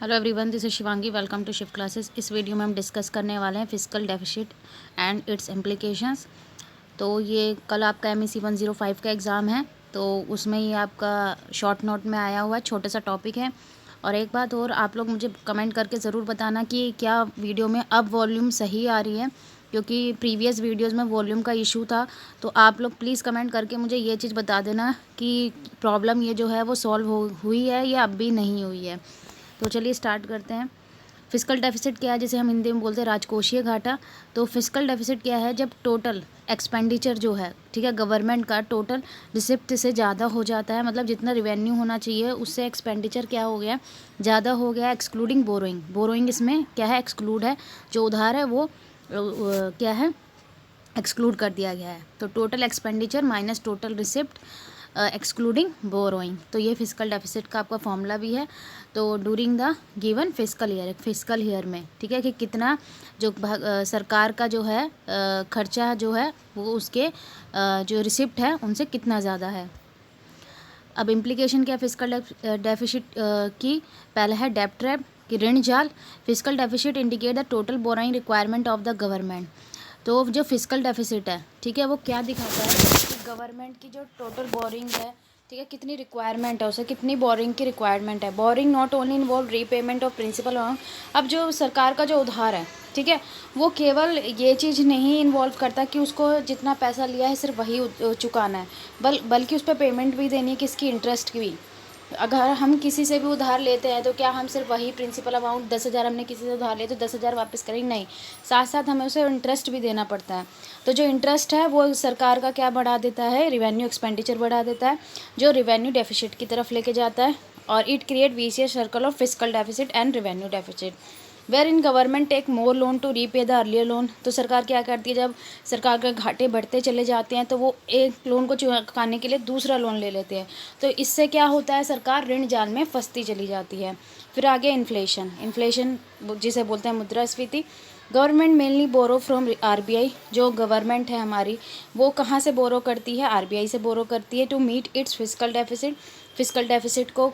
Hello everyone, this is Shivangi. Welcome to Shift Classes. इस video में हम डिस्कस करने वाले हैं fiscal deficit and its implications. तो ये कल आपका MEC 105 का एग्ज़ाम है, तो उसमें ये आपका शॉर्ट नोट में आया हुआ छोटा सा टॉपिक है। और एक बात और, आप लोग मुझे कमेंट करके ज़रूर बताना कि क्या वीडियो में अब वॉल्यूम सही आ रही है, क्योंकि प्रीवियस वीडियोज़ में वॉल्यूम का इशू था। तो आप लोग प्लीज़ कमेंट करके मुझे ये चीज़ बता देना कि प्रॉब्लम ये जो है वो सॉल्व हुई है या अब भी नहीं हुई है। तो चलिए स्टार्ट करते हैं। फिजिकल डेफिसिट क्या है, जिसे हम हिंदी में बोलते हैं राजकोषीय घाटा। तो फिजिकल डेफिसिट क्या है, जब टोटल एक्सपेंडिचर जो है, ठीक है, गवर्नमेंट का टोटल रिसिप्ट से ज़्यादा हो जाता है, मतलब जितना रिवेन्यू होना चाहिए उससे एक्सपेंडिचर क्या हो गया, ज़्यादा हो गया, एक्सक्लूडिंग बोरोइंग। बोरोइंग इसमें क्या है, एक्सक्लूड है। जो उधार है वो क्या है, एक्सक्लूड कर दिया गया है। तो total expenditure minus total receipt excluding borrowing. तो ये फिजिकल डेफिसिट का आपका फॉर्मूला भी है। तो during the given physical year, physical year में, ठीक है, कि कितना जो सरकार का जो है खर्चा जो है वो उसके जो रिसिप्ट है उनसे कितना ज़्यादा है। अब इम्प्लीकेशन क्या है फिजिकल डेफिसिट की, पहला है डेब्ट ट्रैप कि ऋण जाल। Physical deficit indicate the total borrowing requirement of the government. तो जो फिजिकल डेफिसिट है, ठीक है, वो क्या दिखाता है कि गवर्नमेंट की जो टोटल बोरिंग है, ठीक है, कितनी रिक्वायरमेंट है, उसे कितनी बोरिंग की रिक्वायरमेंट है। Borrowing not only involve repayment of principal amount. अब जो सरकार का जो उधार है, ठीक है, वो केवल ये चीज़ नहीं इन्वॉल्व करता कि उसको जितना पैसा लिया है सिर्फ वही चुकाना है, बल्कि उस पर पेमेंट भी देनी है, किसकी, इंटरेस्ट की भी। अगर हम किसी से भी उधार लेते हैं तो क्या हम सिर्फ वही प्रिंसिपल अमाउंट 10,000 हमने किसी से उधार लिया तो 10,000 वापस करेंगे? नहीं, साथ साथ हमें उसे इंटरेस्ट भी देना पड़ता है। तो जो इंटरेस्ट है वो सरकार का क्या बढ़ा देता है, रिवेन्यू एक्सपेंडिचर बढ़ा देता है, जो रिवेन्यू डेफिसिट की तरफ लेके जाता है। और it create vicious circle of physical deficit and revenue deficit where in government take more loan to repay the earlier loan. तो सरकार क्या करती है, जब सरकार के घाटे बढ़ते चले जाते हैं तो वो एक लोन को चुकाने के लिए दूसरा लोन ले लेते हैं। तो इससे क्या होता है, सरकार ऋण जाल में फंसती चली जाती है। फिर आगे इन्फ्लेशन, इन्फ्लेशन जिसे बोलते हैं मुद्रास्फीति। Government mainly borrow from RBI। जो गवर्नमेंट है हमारी, वो कहाँ से बोरो करती है, RBI से बोरो करती है to meet its fiscal deficit. Fiscal deficit को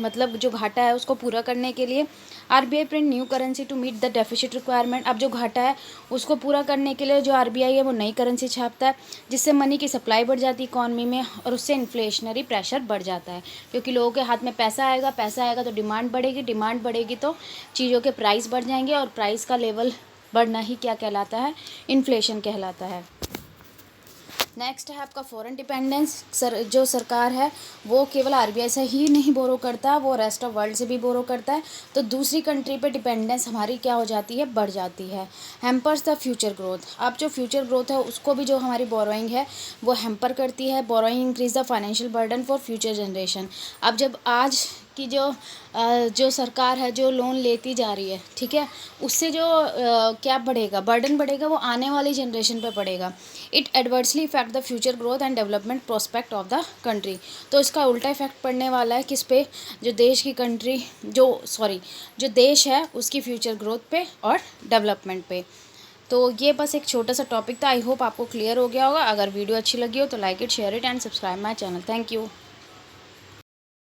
मतलब जो घाटा है उसको पूरा करने के लिए RBI print new currency to meet the deficit requirement. अब जो घाटा है उसको पूरा करने के लिए जो RBI है वो नई करेंसी छापता है, जिससे मनी की सप्लाई बढ़ जाती है इकॉनमी में, और उससे इन्फ्लेशनरी प्रेशर बढ़ जाता है, क्योंकि लोगों के हाथ में पैसा आएगा, पैसा आएगा तो डिमांड बढ़ेगी, डिमांड बढ़ेगी तो चीज़ों के प्राइस बढ़ जाएंगे, और प्राइस का लेवल बढ़ना ही क्या कहलाता है, इन्फ्लेशन कहलाता है। नेक्स्ट है आपका फॉरेन डिपेंडेंस। जो सरकार है वो केवल RBI से ही नहीं बोरो करता, वो रेस्ट ऑफ वर्ल्ड से भी बोरो करता है। तो दूसरी कंट्री पे डिपेंडेंस हमारी क्या हो जाती है, बढ़ जाती है। Hampers the future growth. अब जो फ्यूचर ग्रोथ है उसको भी जो हमारी बोरोइंग है वो हैम्पर करती है। Borrowing increase the financial burden for future generation. अब जब आज की जो सरकार है जो लोन लेती जा रही है, ठीक है, उससे जो क्या बढ़ेगा, बर्डन बढ़ेगा, वो आने वाली जनरेशन पे पड़ेगा। It adversely effect the future growth and development prospect of the country. तो इसका उल्टा इफेक्ट पड़ने वाला है किस पे, जो देश की कंट्री जो देश है उसकी फ्यूचर ग्रोथ पे और डेवलपमेंट पे। तो ये बस एक छोटा सा टॉपिक था। आई होप आपको क्लियर हो गया होगा। अगर वीडियो अच्छी लगी हो तो like it, share it and subscribe my channel. Thank you.